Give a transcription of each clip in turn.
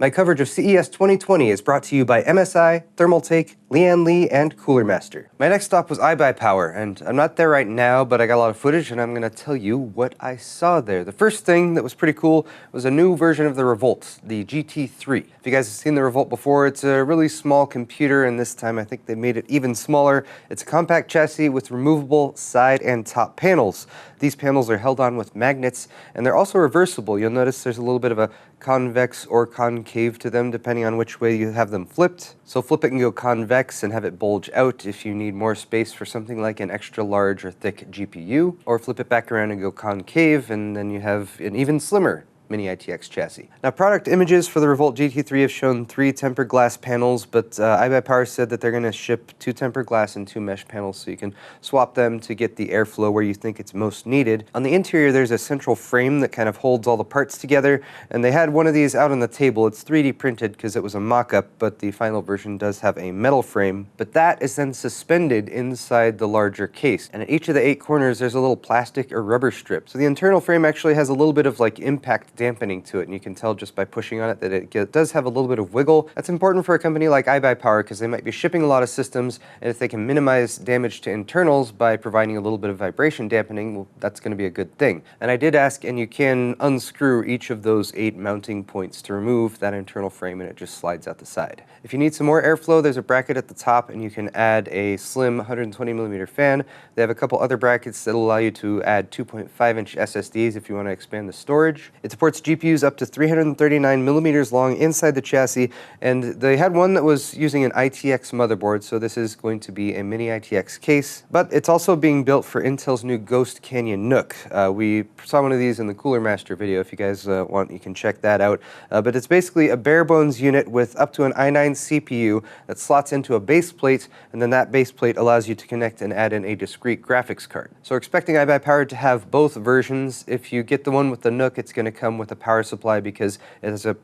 My coverage of CES 2020 is brought to you by MSI, Thermaltake, Lian Li, and Cooler Master. My next stop was iBuyPower, and I'm not there right now, but I got a lot of footage, and I'm going to tell you what I saw there. The first thing that was pretty cool was a new version of the Revolt, the GT3. If you guys have seen the Revolt before, it's a really small computer, and this time I think they made it even smaller. It's a compact chassis with removable side and top panels. These panels are held on with magnets, and they're also reversible. You'll notice there's a little bit of a convex or concave to them, depending on which way you have them flipped. So flip it and go convex and have it bulge out if you need more space for something like an extra large or thick GPU, or flip it back around and go concave, and then you have an even slimmer Mini-ITX chassis. Now, product images for the Revolt GT3 have shown 3 tempered glass panels, but iBuyPower said that they're going to ship 2 tempered glass and 2 mesh panels, so you can swap them to get the airflow where you think it's most needed. On the interior, there's a central frame that kind of holds all the parts together, and they had one of these out on the table. It's 3D printed because it was a mock-up, but the final version does have a metal frame. But that is then suspended inside the larger case, and at each of the 8 corners, there's a little plastic or rubber strip. So the internal frame actually has a little bit of like impact dampening to it, and you can tell just by pushing on it that it does have a little bit of wiggle. That's important for a company like iBuyPower because they might be shipping a lot of systems, and if they can minimize damage to internals by providing a little bit of vibration dampening, well, that's going to be a good thing. And I did ask, and you can unscrew each of those 8 mounting points to remove that internal frame, and it just slides out the side. If you need some more airflow, there's a bracket at the top, and you can add a slim 120mm fan. They have a couple other brackets that allow you to add 2.5-inch SSDs if you want to expand the storage. It supports GPUs up to 339mm long inside the chassis, and they had one that was using an ITX motherboard, so this is going to be a Mini-ITX case, but it's also being built for Intel's new Ghost Canyon NUC. We saw one of these in the Cooler Master video. If you guys want, you can check that out. But it's basically a bare bones unit with up to an i9 CPU that slots into a base plate, and then that base plate allows you to connect and add in a discrete graphics card. So we're expecting iBuyPower to have both versions. If you get the one with the NUC, it's going to come with a power supply because it has a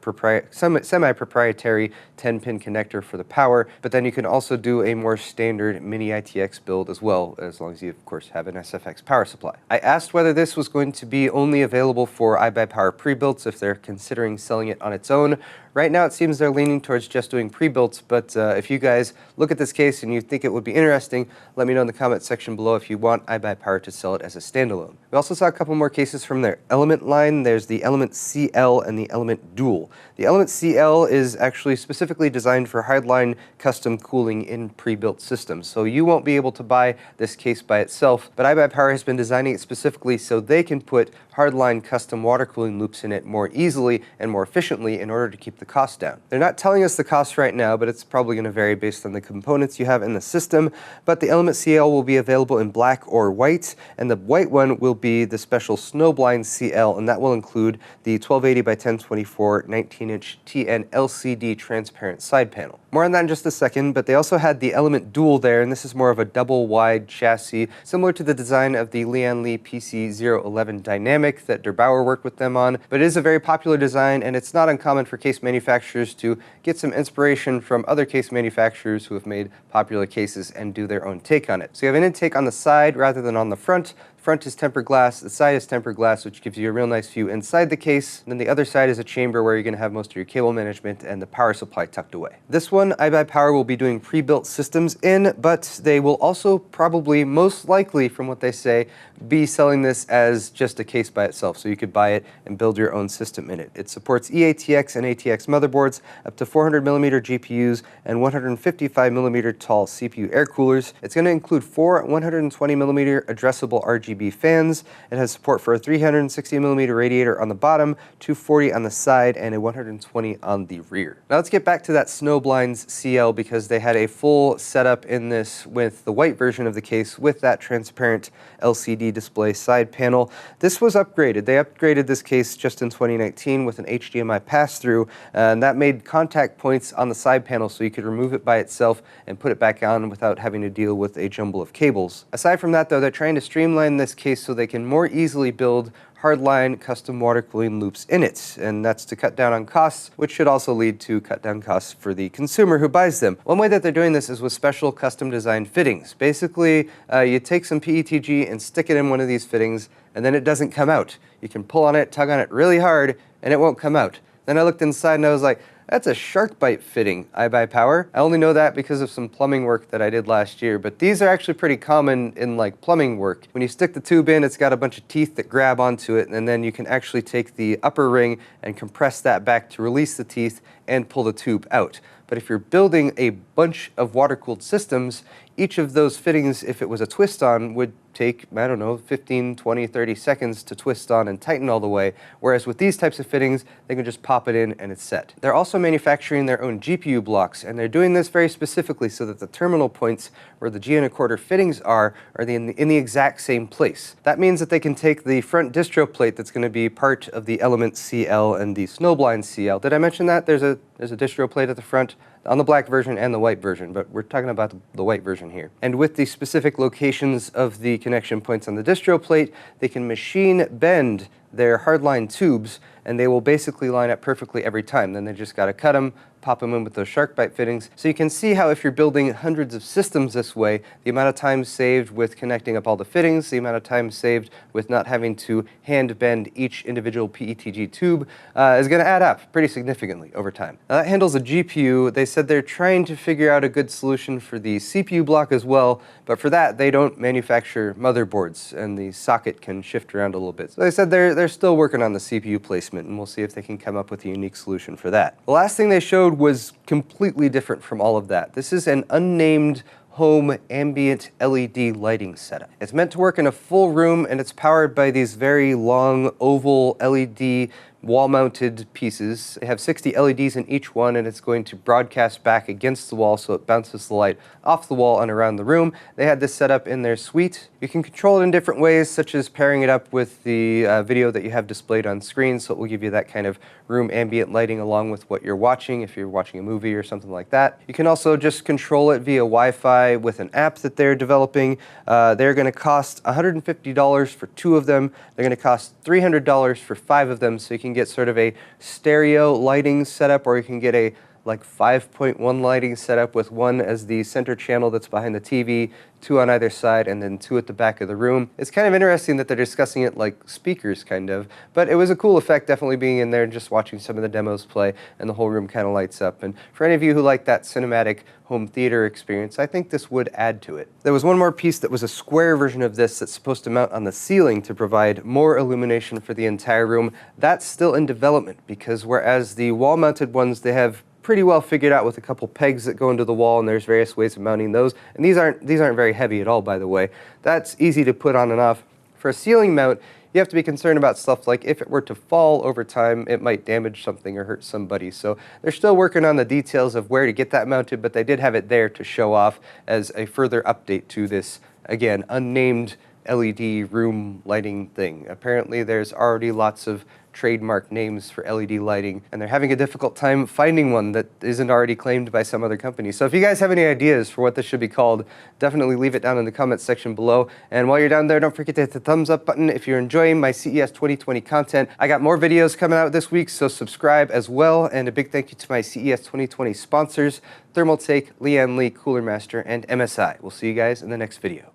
semi-proprietary 10-pin connector for the power, but then you can also do a more standard Mini-ITX build as well, as long as you, of course, have an SFX power supply. I asked whether this was going to be only available for iBuyPower pre-builts, if they're considering selling it on its own. Right now, it seems they're leaning towards just doing pre-builts, but if you guys look at this case and you think it would be interesting, let me know in the comment section below if you want iBuyPower to sell it as a standalone. We also saw a couple more cases from their Element line. There's the Element CL and the Element Dual. The Element CL is actually specifically designed for hardline custom cooling in pre-built systems, so you won't be able to buy this case by itself, but iBuyPower has been designing it specifically so they can put hardline custom water cooling loops in it more easily and more efficiently in order to keep the cost down. They're not telling us the cost right now, but it's probably going to vary based on the components you have in the system, but the Element CL will be available in black or white, and the white one will be the special Snowblind CL, and that will include the 1280 by 1024 19-inch TN LCD transparent side panel. More on that in just a second, but they also had the Element Dual there, and this is more of a double-wide chassis, similar to the design of the Lian Li PC011 Dynamic that Der Bauer worked with them on, but it is a very popular design, and it's not uncommon for case manufacturers to get some inspiration from other case manufacturers who have made popular cases and do their own take on it. So you have an intake on the side rather than on the front. Front is tempered glass, the side is tempered glass, which gives you a real nice view inside the case. And then the other side is a chamber where you're going to have most of your cable management and the power supply tucked away. This one, iBuyPower will be doing pre-built systems in, but they will also probably, most likely from what they say, be selling this as just a case by itself, so you could buy it and build your own system in it. It supports eATX and ATX motherboards, up to 400mm GPUs, and 155mm tall CPU air coolers. It's going to include 4 120mm addressable RGB fans. It has support for a 360mm radiator on the bottom, 240 on the side, and a 120 on the rear. Now let's get back to that Snowblind CL because they had a full setup in this with the white version of the case with that transparent LCD display side panel. This was upgraded. They upgraded this case just in 2019 with an HDMI pass-through, and that made contact points on the side panel so you could remove it by itself and put it back on without having to deal with a jumble of cables. Aside from that, though, they're trying to streamline this case so they can more easily build hardline custom water cooling loops in it, and that's to cut down on costs, which should also lead to cut down costs for the consumer who buys them. One way that they're doing this is with special custom designed fittings. Basically, you take some PETG and stick it in one of these fittings, and then it doesn't come out. You can pull on it, tug on it really hard, and it won't come out. Then I looked inside and I was like, That's a Sharkbite fitting, iBuyPower. I only know that because of some plumbing work that I did last year, but these are actually pretty common in like plumbing work. When you stick the tube in, it's got a bunch of teeth that grab onto it, and then you can actually take the upper ring and compress that back to release the teeth and pull the tube out. But if you're building a bunch of water-cooled systems, each of those fittings, if it was a twist-on, would take, I don't know, 15, 20, 30 seconds to twist on and tighten all the way, whereas with these types of fittings, they can just pop it in and it's set. They're also manufacturing their own GPU blocks, and they're doing this very specifically so that the terminal points where the G1/4 fittings are in the exact same place. That means that they can take the front distro plate that's going to be part of the Element CL and the Snowblind CL. Did I mention that? There's a distro plate at the front on the black version and the white version, but we're talking about the white version here. And with the specific locations of the connection points on the distro plate, they can machine bend their hardline tubes, and they will basically line up perfectly every time. Then they just got to cut them, pop them in with those Sharkbite fittings. So you can see how if you're building hundreds of systems this way, the amount of time saved with connecting up all the fittings, the amount of time saved with not having to hand bend each individual PETG tube is going to add up pretty significantly over time. Now that handles the GPU. They said they're trying to figure out a good solution for the CPU block as well, but for that they don't manufacture motherboards, and the socket can shift around a little bit. So they said they're still working on the CPU placement, and we'll see if they can come up with a unique solution for that. The last thing they showed was completely different from all of that. This is an unnamed home ambient LED lighting setup. It's meant to work in a full room, and it's powered by these very long oval LED wall-mounted pieces. They have 60 LEDs in each one, and it's going to broadcast back against the wall so it bounces the light off the wall and around the room. They had this set up in their suite. You can control it in different ways, such as pairing it up with the video that you have displayed on screen, so it will give you that kind of room ambient lighting along with what you're watching if you're watching a movie or something like that. You can also just control it via Wi-Fi with an app that they're developing. They're going to cost $150 for 2 of them. They're going to cost $300 for 5 of them, so you can get sort of a stereo lighting setup, or you can get a like 5.1 lighting setup with 1 as the center channel that's behind the TV, 2 on either side, and then 2 at the back of the room. It's kind of interesting that they're discussing it like speakers, kind of, but it was a cool effect definitely being in there and just watching some of the demos play, and the whole room kind of lights up. And for any of you who like that cinematic home theater experience, I think this would add to it. There was one more piece that was a square version of this that's supposed to mount on the ceiling to provide more illumination for the entire room. That's still in development, because whereas the wall-mounted ones, they have pretty well figured out with a couple pegs that go into the wall, and there's various ways of mounting those. And these aren't very heavy at all, by the way. That's easy to put on and off. For a ceiling mount, you have to be concerned about stuff like if it were to fall over time, it might damage something or hurt somebody. So they're still working on the details of where to get that mounted, but they did have it there to show off as a further update to this, again, unnamed LED room lighting thing. Apparently there's already lots of trademark names for LED lighting, and they're having a difficult time finding one that isn't already claimed by some other company. So if you guys have any ideas for what this should be called, definitely leave it down in the comments section below. And while you're down there, don't forget to hit the thumbs up button if you're enjoying my CES 2020 content. I got more videos coming out this week, so subscribe as well. And a big thank you to my CES 2020 sponsors, Thermaltake, Lian Li, Cooler Master, and MSI. We'll see you guys in the next video.